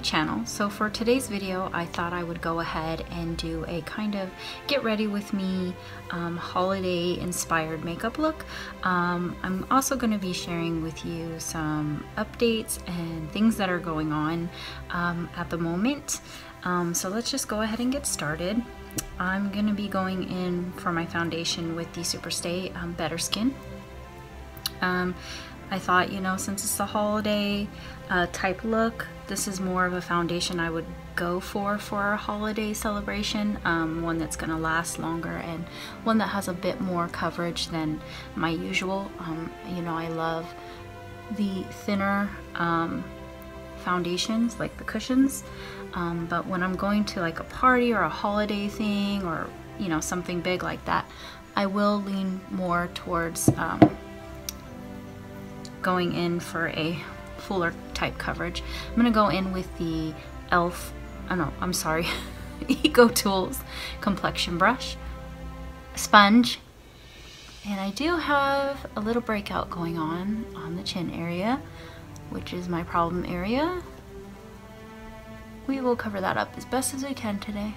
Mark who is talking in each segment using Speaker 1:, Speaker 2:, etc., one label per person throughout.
Speaker 1: channel. So for today's video, I thought I would go ahead and do a kind of get ready with me holiday inspired makeup look. I'm also going to be sharing with you some updates and things that are going on at the moment. So let's just go ahead and get started. I'm going to be going in for my foundation with the Superstay Better Skin. I thought, you know, since it's a holiday type look, this is more of a foundation I would go for a holiday celebration, one that's going to last longer and one that has a bit more coverage than my usual. You know, I love the thinner foundations, like the cushions, but when I'm going to like a party or a holiday thing or, you know, something big like that, I will lean more towards going in for a fuller type coverage. I'm gonna go in with the Eco Tools Complexion brush, sponge, and I do have a little breakout going on the chin area, which is my problem area. We will cover that up as best as we can today.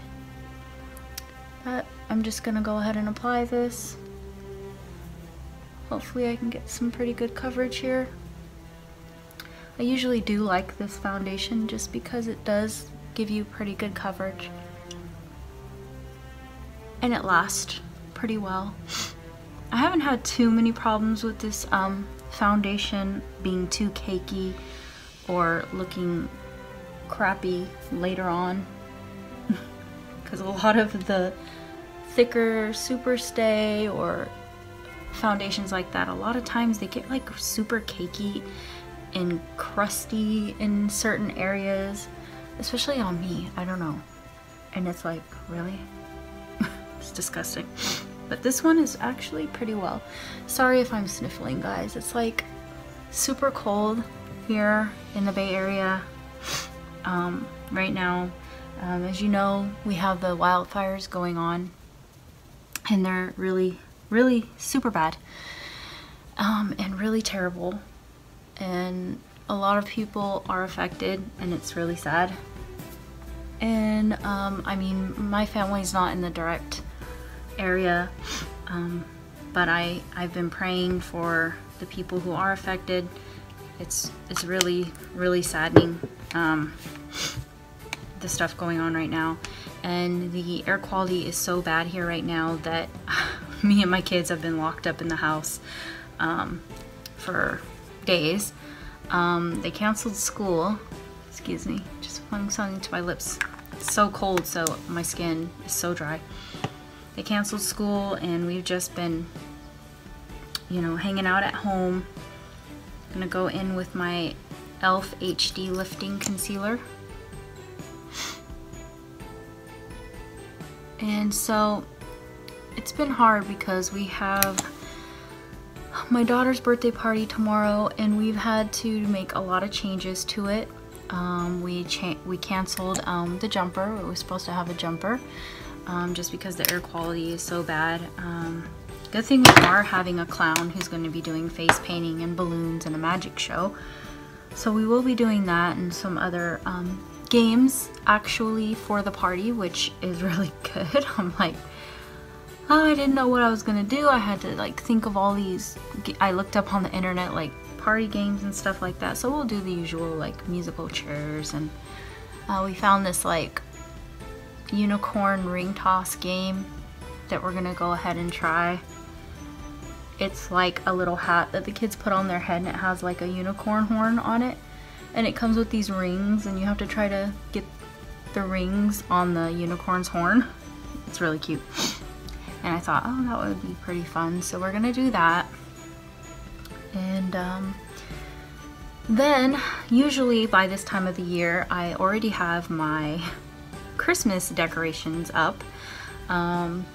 Speaker 1: But I'm just gonna go ahead and apply this. Hopefully I can get some pretty good coverage here. I usually do like this foundation just because it does give you pretty good coverage. And it lasts pretty well. I haven't had too many problems with this foundation being too cakey or looking crappy later on. Because a lot of the thicker Superstay or foundations like that, a lot of times they get like super cakey and crusty in certain areas, especially on me. I don't know, and it's like, really? It's disgusting. But this one is actually pretty well. Sorry if I'm sniffling, guys. It's like super cold here in the Bay Area right now. As you know, we have the wildfires going on, and they're really super bad and really terrible, and a lot of people are affected, and it's really sad. And I mean, my family's not in the direct area, but I've been praying for the people who are affected. It's really saddening, the stuff going on right now, and the air quality is so bad here right now that me and my kids have been locked up in the house for days. They canceled school. Excuse me, just putting something to my lips. It's so cold, so my skin is so dry. They canceled school, and we've just been, you know, hanging out at home. I'm gonna go in with my e.l.f. HD Lifting Concealer. And so it's been hard because we have my daughter's birthday party tomorrow, and we've had to make a lot of changes to it. We canceled the jumper. We were supposed to have a jumper just because the air quality is so bad. Good thing we are having a clown who's going to be doing face painting and balloons and a magic show. So we will be doing that and some other games actually for the party, which is really good. I'm like, oh, I didn't know what I was gonna do. I had to like think of all these. I looked up on the internet like party games and stuff like that. So we'll do the usual like musical chairs, and we found this like unicorn ring toss game that we're gonna go ahead and try. It's like a little hat that the kids put on their head, and it has like a unicorn horn on it, and it comes with these rings, and you have to try to get the rings on the unicorn's horn. It's really cute. And I thought, oh, that would be pretty fun. So we're gonna do that. And then usually by this time of the year, I already have my Christmas decorations up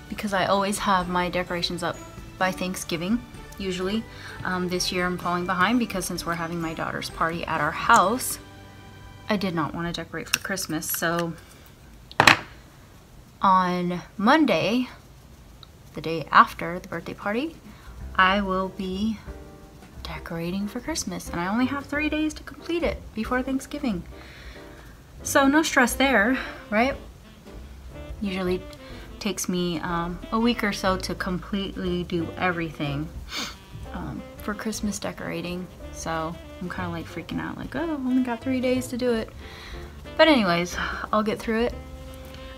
Speaker 1: because I always have my decorations up by Thanksgiving, usually. This year I'm falling behind because since we're having my daughter's party at our house, I did not want to decorate for Christmas. So on Monday, the day after the birthday party, I will be decorating for Christmas, and I only have 3 days to complete it before Thanksgiving. So no stress there, right? Usually takes me a week or so to completely do everything for Christmas decorating. So I'm kind of like freaking out, like, oh, only got 3 days to do it. But anyways, I'll get through it.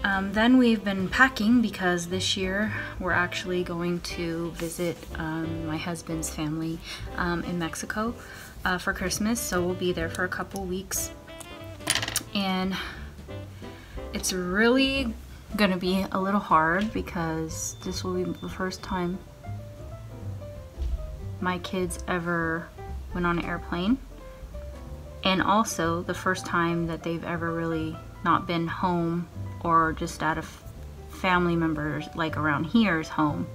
Speaker 1: Then we've been packing because this year we're actually going to visit my husband's family in Mexico for Christmas. So we'll be there for a couple weeks. And it's really gonna be a little hard because this will be the first time my kids ever went on an airplane, and also the first time that they've ever really not been home or just at a family members like around here's home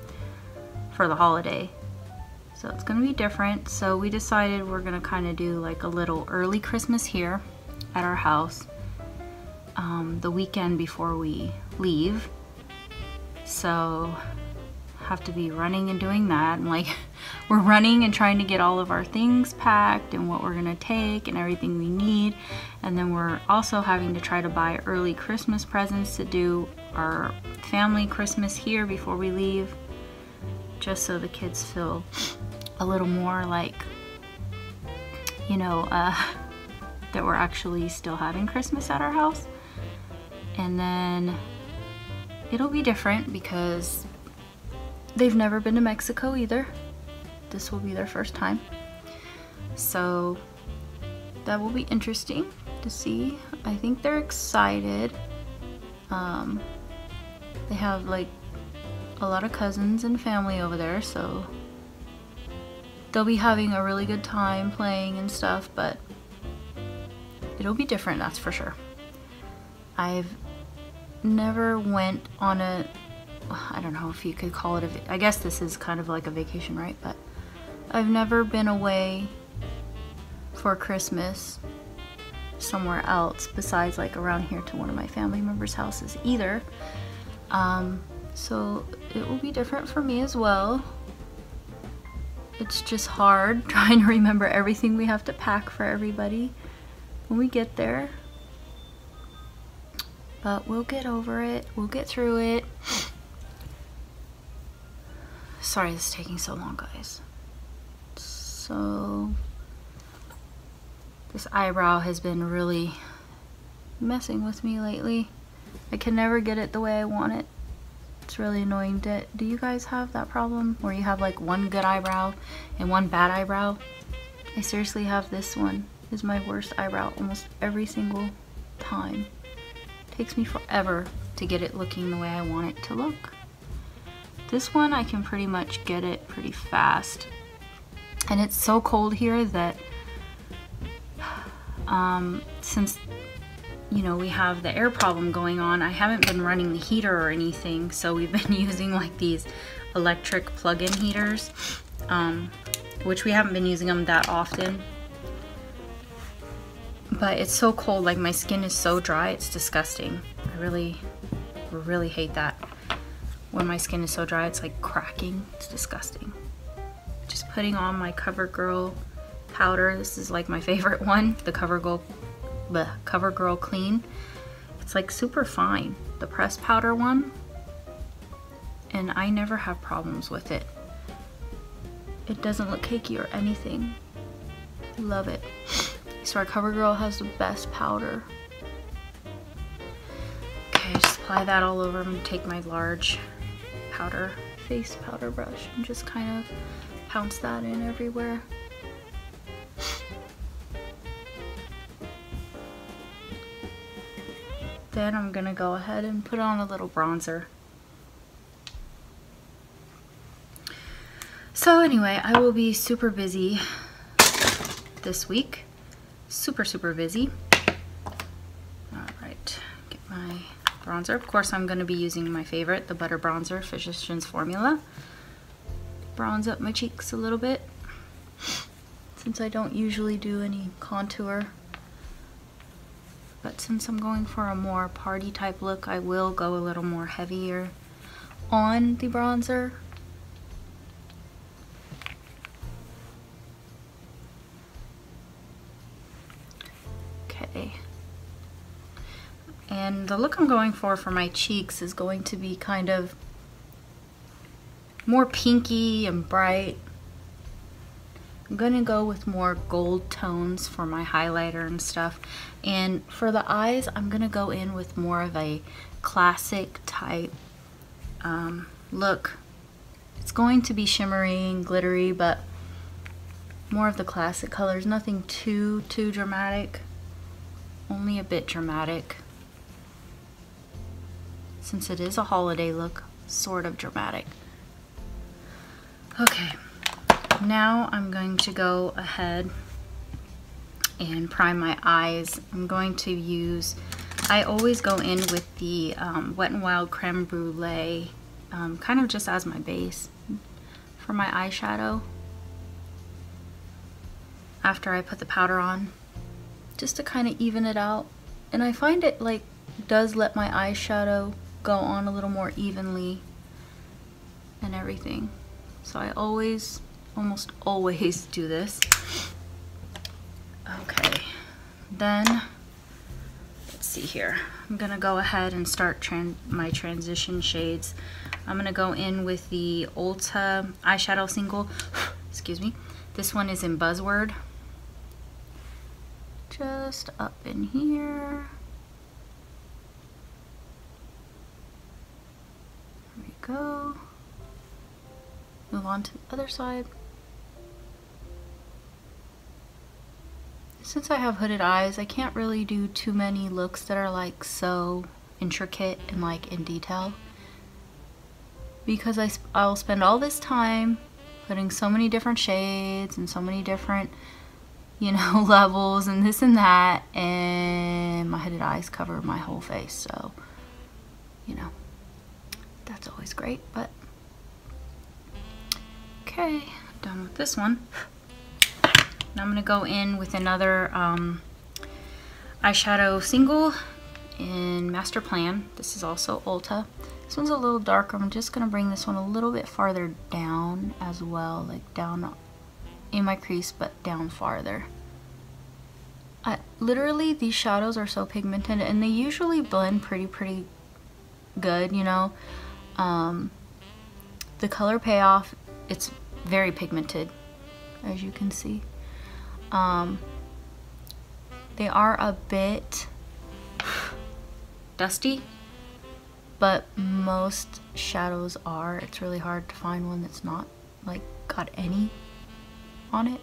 Speaker 1: for the holiday. So it's gonna be different. So we decided we're gonna kind of do like a little early Christmas here at our house the weekend before we leave. So have to be running and doing that, and like we're running and trying to get all of our things packed and what we're gonna take and everything we need, and then we're also having to try to buy early Christmas presents to do our family Christmas here before we leave, just so the kids feel a little more like, you know, that we're actually still having Christmas at our house. And then it'll be different because they've never been to Mexico either. This will be their first time. So that will be interesting to see. I think they're excited. They have like a lot of cousins and family over there, so they'll be having a really good time playing and stuff, but it'll be different, that's for sure. I've never went on a, I don't know if you could call it I guess this is kind of like a vacation, right? But I've never been away for Christmas somewhere else besides like around here to one of my family members' houses either. So it will be different for me as well. It's just hard trying to remember everything we have to pack for everybody when we get there. But we'll get over it. We'll get through it. Sorry this is taking so long, guys. So this eyebrow has been really messing with me lately. I can never get it the way I want it. It's really annoying. Do you guys have that problem where you have like one good eyebrow and one bad eyebrow? I seriously have this one. Is my worst eyebrow almost every single time. It takes me forever to get it looking the way I want it to look. This one I can pretty much get it pretty fast. And it's so cold here that since you know we have the air problem going on, I haven't been running the heater or anything, so we've been using like these electric plug-in heaters, which we haven't been using them that often. But it's so cold, like my skin is so dry, it's disgusting. I really hate that. When my skin is so dry, it's like cracking. It's disgusting. Just putting on my CoverGirl powder. This is like my favorite one, the CoverGirl Clean. It's like super fine, the pressed powder one. And I never have problems with it. It doesn't look cakey or anything. Love it. So our CoverGirl has the best powder. Okay, just apply that all over. I'm gonna take my large face powder brush and just kind of pounce that in everywhere. Then I'm gonna go ahead and put on a little bronzer. So anyway, I will be super busy this week. Super busy. Alright, get my bronzer. Of course, I'm going to be using my favorite, the Butter Bronzer, Physicians Formula. Bronze up my cheeks a little bit, since I don't usually do any contour. But since I'm going for a more party type look, I will go a little more heavier on the bronzer. Okay. And the look I'm going for my cheeks is going to be kind of more pinky and bright. I'm gonna go with more gold tones for my highlighter and stuff. And for the eyes, I'm gonna go in with more of a classic type look. It's going to be shimmery and glittery, but more of the classic colors. Nothing too dramatic, only a bit dramatic. Since it is a holiday look, sort of dramatic. Okay, now I'm going to go ahead and prime my eyes. I'm going to use, I always go in with the Wet n Wild Creme Brulee, kind of just as my base for my eyeshadow after I put the powder on, just to kind of even it out. And I find it like does let my eyeshadow go on a little more evenly and everything. So I almost always do this. Okay, then let's see here. I'm gonna go ahead and start my transition shades. I'm gonna go in with the Ulta eyeshadow single. Excuse me. This one is in Buzzword. Just up in here. There we go. Move on to the other side. Since I have hooded eyes, I can't really do too many looks that are like so intricate and like in detail, because I'll spend all this time putting so many different shades and so many different, you know, levels and this and that, and my hooded eyes cover my whole face, so you know, that's always great. But okay, done with this one. Now I'm going to go in with another eyeshadow single in Master Plan. This is also Ulta. This one's a little darker. I'm just going to bring this one a little bit farther down as well, like down in my crease, but down farther. Literally, these shadows are so pigmented, and they usually blend pretty good, you know. The color payoff, it's very pigmented, as you can see. They are a bit dusty, but most shadows are. It's really hard to find one that's not like got any on it.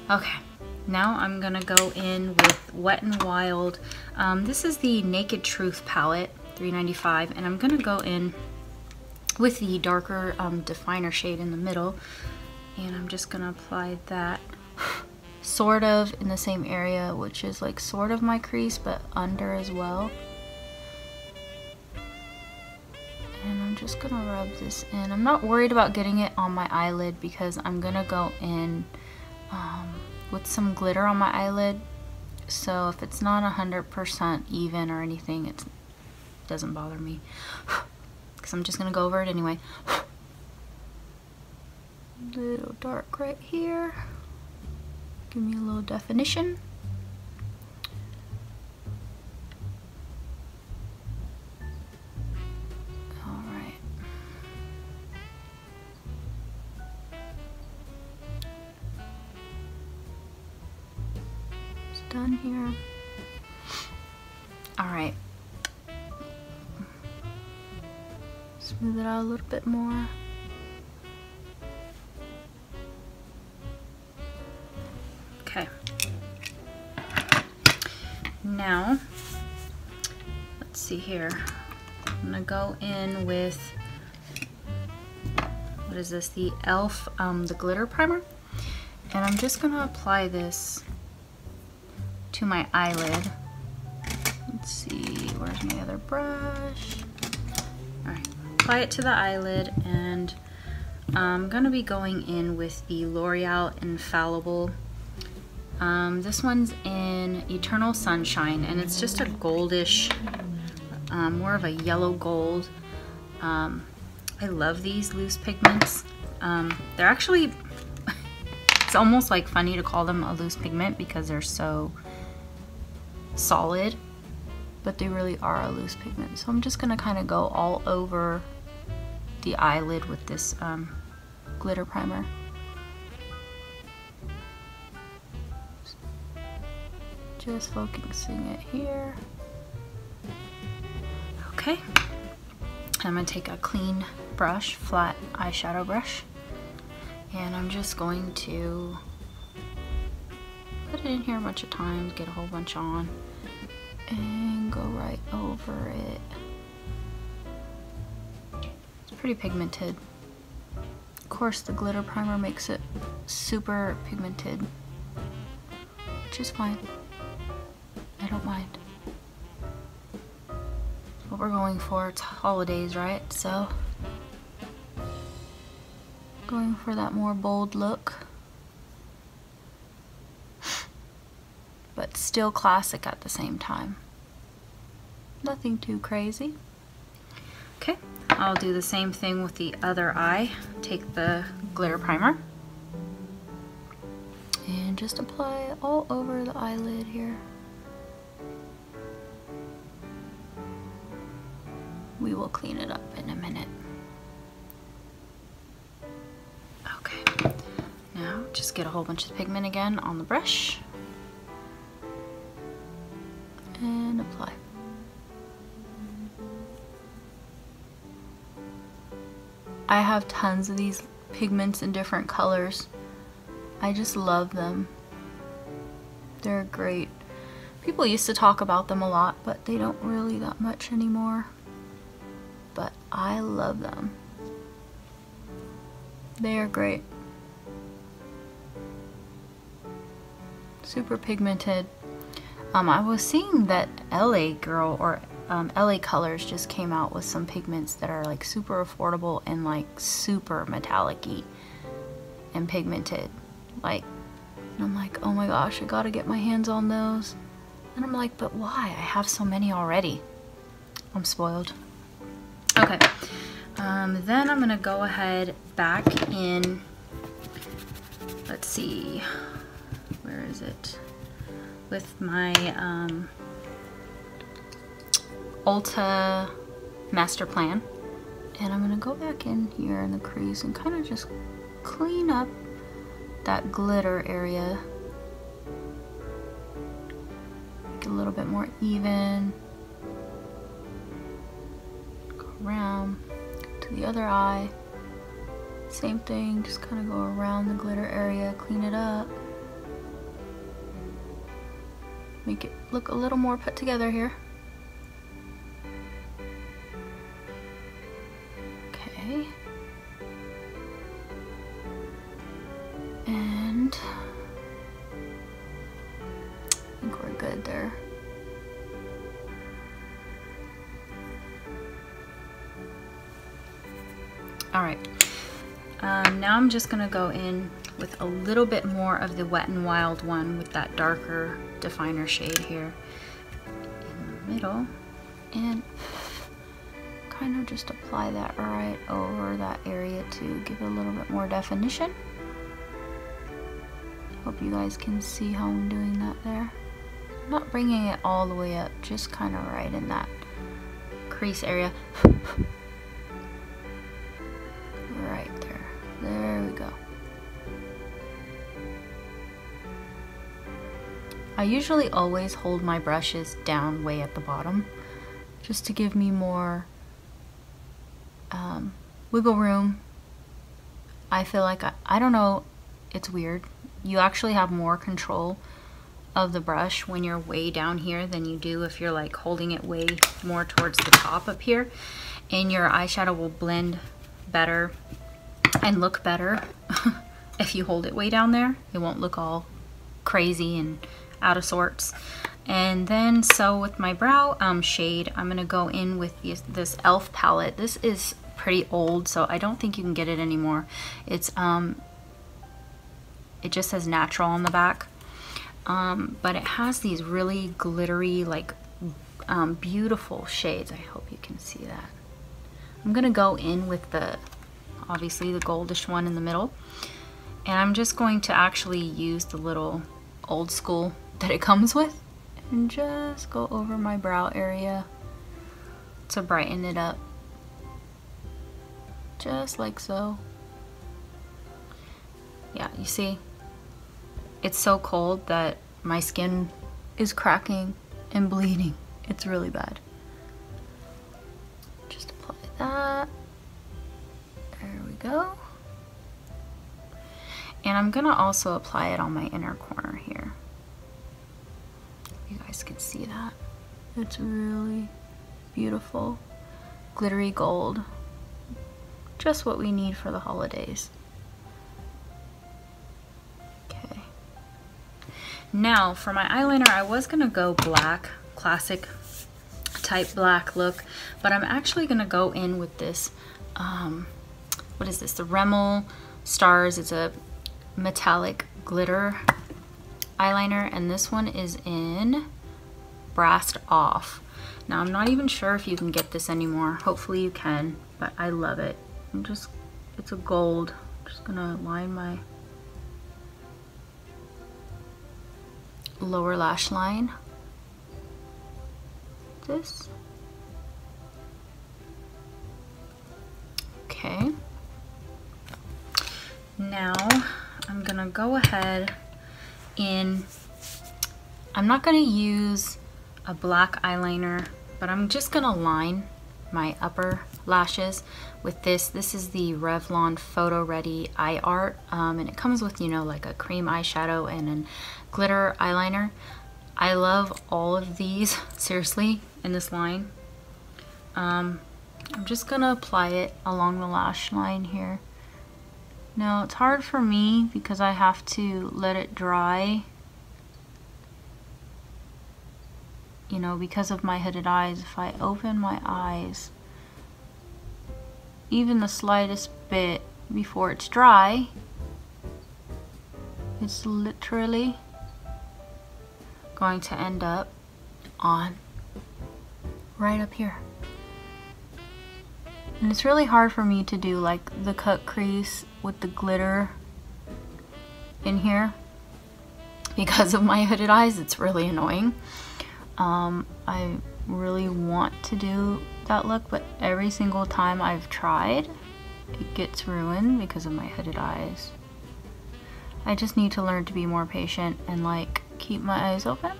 Speaker 1: Okay, now I'm gonna go in with Wet n Wild. This is the Naked Truth palette, $3.95, and I'm gonna go in with the darker definer shade in the middle, and I'm just gonna apply that sort of in the same area, which is like sort of my crease but under as well. And I'm just gonna rub this in. I'm not worried about getting it on my eyelid because I'm gonna go in with some glitter on my eyelid, so if it's not 100% even or anything, it doesn't bother me because I'm just gonna go over it anyway. Little dark right here. Give me a little definition. Alright. It's done here. Alright. Smooth it out a little bit more. Okay. Now, let's see here. I'm gonna go in with, what is this? The e.l.f. The glitter primer, and I'm just gonna apply this to my eyelid. Let's see, where's my other brush? All right, apply it to the eyelid, and I'm gonna be going in with the L'Oreal Infallible. This one's in Eternal Sunshine, and it's just a goldish, more of a yellow gold. I love these loose pigments. They're actually, it's almost like funny to call them a loose pigment because they're so solid. but they really are a loose pigment. So I'm just gonna kind of go all over the eyelid with this glitter primer. Just focusing it here. Okay. I'm gonna take a clean brush, flat eyeshadow brush, and I'm just going to put it in here a bunch of times, get a whole bunch on, and go right over it. It's pretty pigmented. Of course, the glitter primer makes it super pigmented, which is fine. I don't mind. What we're going for, it's holidays, right? So going for that more bold look, but still classic at the same time. Nothing too crazy. Okay, I'll do the same thing with the other eye. Take the glitter primer and just apply it all over the eyelid here. We will clean it up in a minute. Okay, now just get a whole bunch of pigment again on the brush and apply. I have tons of these pigments in different colors. I just love them. They're great. People used to talk about them a lot, but they don't really that much anymore. But I love them. They are great. Super pigmented. I was seeing that LA Girl or LA Colors just came out with some pigments that are like super affordable and like super metallic-y and pigmented. Like, and I'm like, oh my gosh, I gotta get my hands on those. And I'm like, but why? I have so many already. I'm spoiled. Okay, then I'm gonna go ahead back in, let's see, where is it? With my Ulta Master Plan. And I'm gonna go back in here in the crease and kind of just clean up that glitter area. Make it a little bit more even. Around to the other eye, same thing, just kind of go around the glitter area, clean it up, make it look a little more put together here. Okay, and I think we're good there. Alright, now I'm just going to go in with a little bit more of the Wet n Wild one with that darker definer shade here in the middle, and kind of just apply that right over that area to give it a little bit more definition. Hope you guys can see how I'm doing that there. I'm not bringing it all the way up, just kind of right in that crease area. Right there. There we go. I usually always hold my brushes down way at the bottom just to give me more wiggle room. I feel like, I don't know, it's weird. You actually have more control of the brush when you're way down here than you do if you're like holding it way more towards the top up here, and your eyeshadow will blend better and look better if you hold it way down there. It won't look all crazy and out of sorts. And then so with my brow shade, I'm gonna go in with this e.l.f. palette. This is pretty old, so I don't think you can get it anymore. It's it just says natural on the back, but it has these really glittery, like beautiful shades. I hope you can see that. I'm gonna go in with the, obviously the goldish one in the middle, and I'm just going to actually use the little old school that it comes with and just go over my brow area to brighten it up. Just like so. Yeah, you see? It's so cold that my skin is cracking and bleeding. It's really bad. Just apply that. There we go. And I'm gonna also apply it on my inner corner here. You guys can see that. It's really beautiful. Glittery gold. Just what we need for the holidays. Okay. Now for my eyeliner, I was gonna go black, classic type black look, but I'm actually gonna go in with this, what is this? The Rimmel Stars. It's a metallic glitter eyeliner, and this one is in Brassed Off. Now I'm not even sure if you can get this anymore. Hopefully you can, but I love it. It's a gold. I'm just gonna line my lower lash line. This. Okay. Now I'm gonna go ahead in, I'm not gonna use a black eyeliner, but I'm just gonna line my upper lashes with this. This is the Revlon Photo Ready Eye Art, and it comes with, you know, like a cream eyeshadow and a glitter eyeliner. I love all of these, seriously, in this line. I'm just gonna apply it along the lash line here. Now it's hard for me because I have to let it dry, you know, because of my hooded eyes. If I open my eyes even the slightest bit before it's dry, it's literally going to end up on right up here. And it's really hard for me to do like the cut crease with the glitter in here because of my hooded eyes. It's really annoying. I really want to do that look, but every single time I've tried, it gets ruined because of my hooded eyes. I just need to learn to be more patient and like keep my eyes open.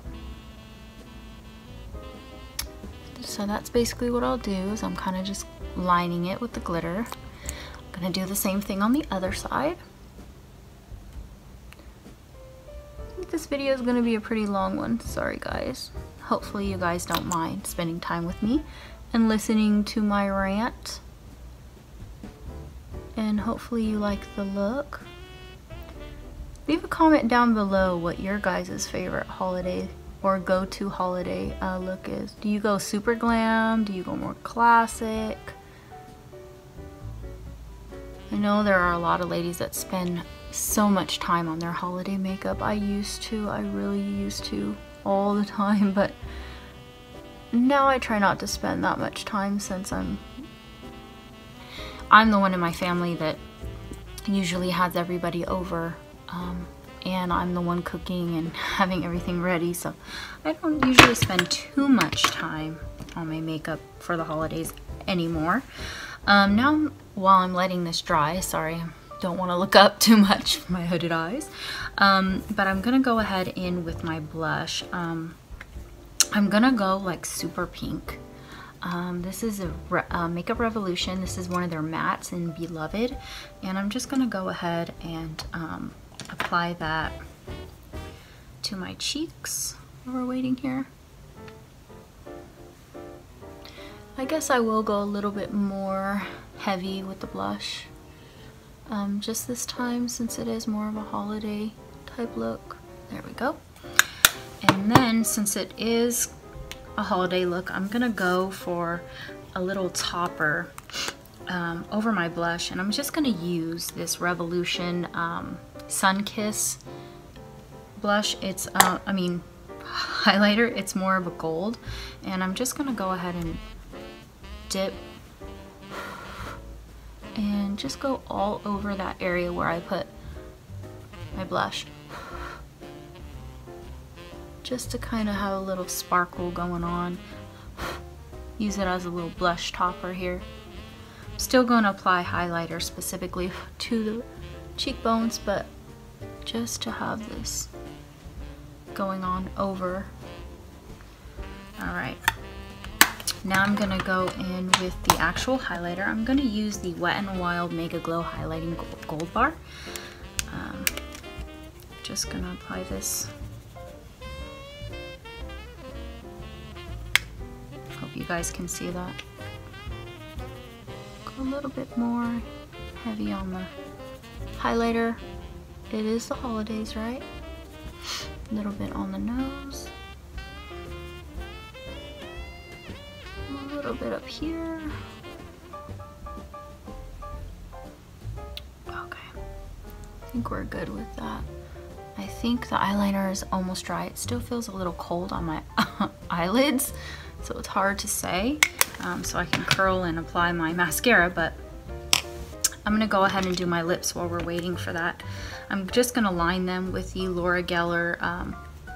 Speaker 1: So that's basically what I'll do, is I'm kind of just lining it with the glitter. I'm gonna do the same thing on the other side. I think this video is gonna be a pretty long one. Sorry guys. Hopefully you guys don't mind spending time with me and listening to my rant. And hopefully you like the look. Leave a comment down below what your guys' favorite holiday or go-to holiday look is. Do you go super glam? Do you go more classic? I know there are a lot of ladies that spend so much time on their holiday makeup. I used to, I really used to all the time, but now I try not to spend that much time since I'm the one in my family that usually has everybody over, and I'm the one cooking and having everything ready, so I don't usually spend too much time on my makeup for the holidays anymore. Now while I'm letting this dry, sorry, don't want to look up too much for my hooded eyes, but I'm gonna go ahead in with my blush. I'm gonna go like super pink. This is a Makeup Revolution. This is one of their mattes in Beloved, and I'm just gonna go ahead and apply that to my cheeks while we're waiting here. I guess I will go a little bit more heavy with the blush, just this time since it is more of a holiday type look. There we go. And then since it is a holiday look, I'm gonna go for a little topper over my blush, and I'm just gonna use this Revolution Sun Kiss blush. It's highlighter. It's more of a gold, and I'm just gonna go ahead and dip and just go all over that area where I put my blush. just to kind of have a little sparkle going on. Use it as a little blush topper here. I'm still going to apply highlighter specifically to the cheekbones, but just to have this going on over. Alright, now I'm going to go in with the actual highlighter. I'm going to use the Wet n Wild Mega Glow Highlighting Gold Bar. Just going to apply this. Hope you guys can see that. Go a little bit more heavy on the highlighter. It is the holidays, right? A little bit on the nose. A little bit up here. Okay. I think we're good with that. I think the eyeliner is almost dry. It still feels a little cold on my eyelids, so it's hard to say. So I can curl and apply my mascara, but I'm gonna go ahead and do my lips while we're waiting for that. I'm just gonna line them with the Laura Gellar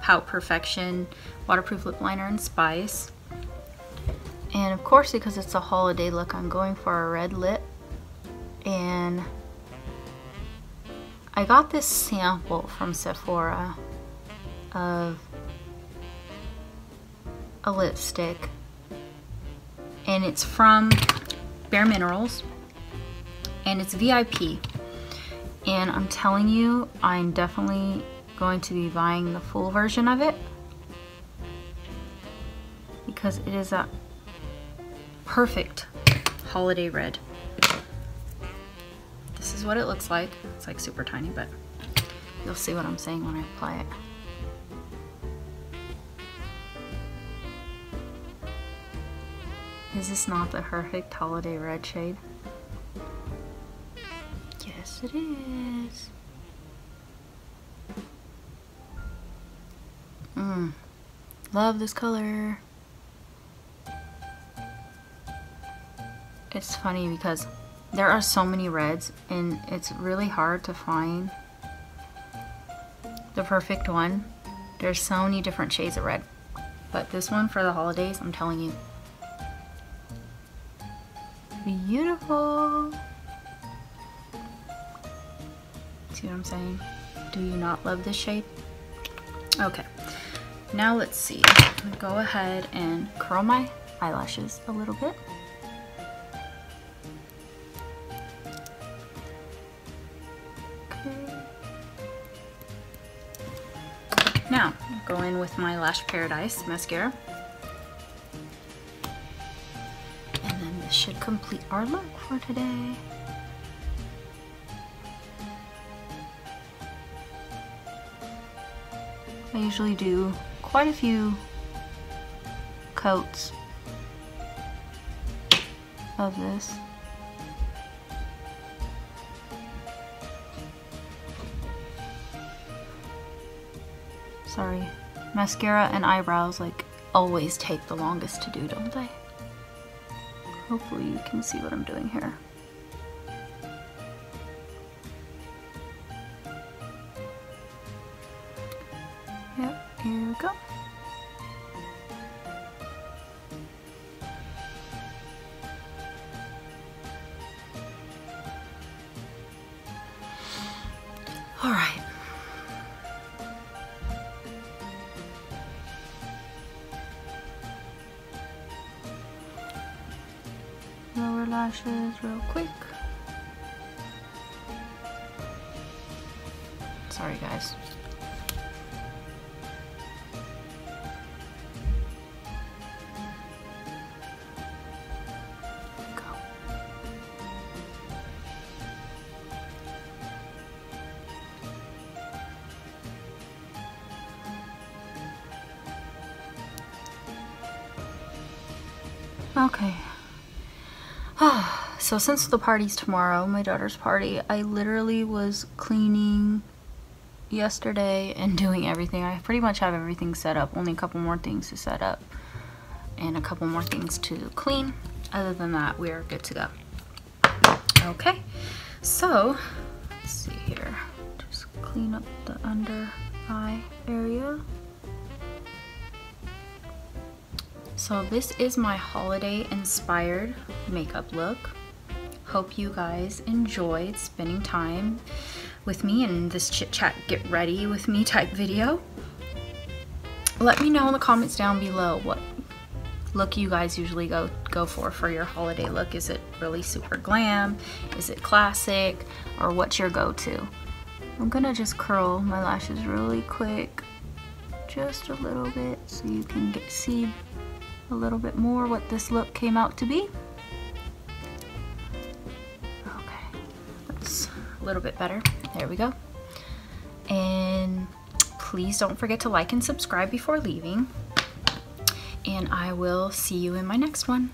Speaker 1: Pout Perfection Waterproof Lip Liner in Spice. And of course, because it's a holiday look, I'm going for a red lip. And I got this sample from Sephora of a lipstick, and it's from Bare Minerals, and it's VIP. And I'm telling you, I'm definitely going to be buying the full version of it because it is a perfect holiday red. This is what it looks like. It's like super tiny, but you'll see what I'm saying when I apply it. Is this not the perfect holiday red shade? Yes, it is. Love this color. It's funny because there are so many reds and it's really hard to find the perfect one. There's so many different shades of red, but this one for the holidays, I'm telling you, beautiful. See what I'm saying? Do you not love this shade? Okay, now let's see. I'm gonna go ahead and curl my eyelashes a little bit. Now, I'll go in with my Lash Paradise mascara. And then this should complete our look for today. I usually do quite a few coats of this. Sorry, mascara and eyebrows like always take the longest to do, don't they? Hopefully you can see what I'm doing here. Yep, here we go. All right. Lower lashes real quick. Sorry guys. Go. Okay. So since the party's tomorrow, my daughter's party, I literally was cleaning yesterday and doing everything. I pretty much have everything set up, only a couple more things to set up and a couple more things to clean. Other than that, we are good to go. Okay, so let's see here. Just clean up the under eye area. So this is my holiday inspired makeup look. Hope you guys enjoyed spending time with me in this chit chat get ready with me type video. Let me know in the comments down below what look you guys usually go for your holiday look. Is it really super glam? Is it classic? Or what's your go-to? I'm gonna just curl my lashes really quick, just a little bit, so you can see a little bit more what this look came out to be. Okay, that's a little bit better. There we go. And please don't forget to like and subscribe before leaving. And I will see you in my next one.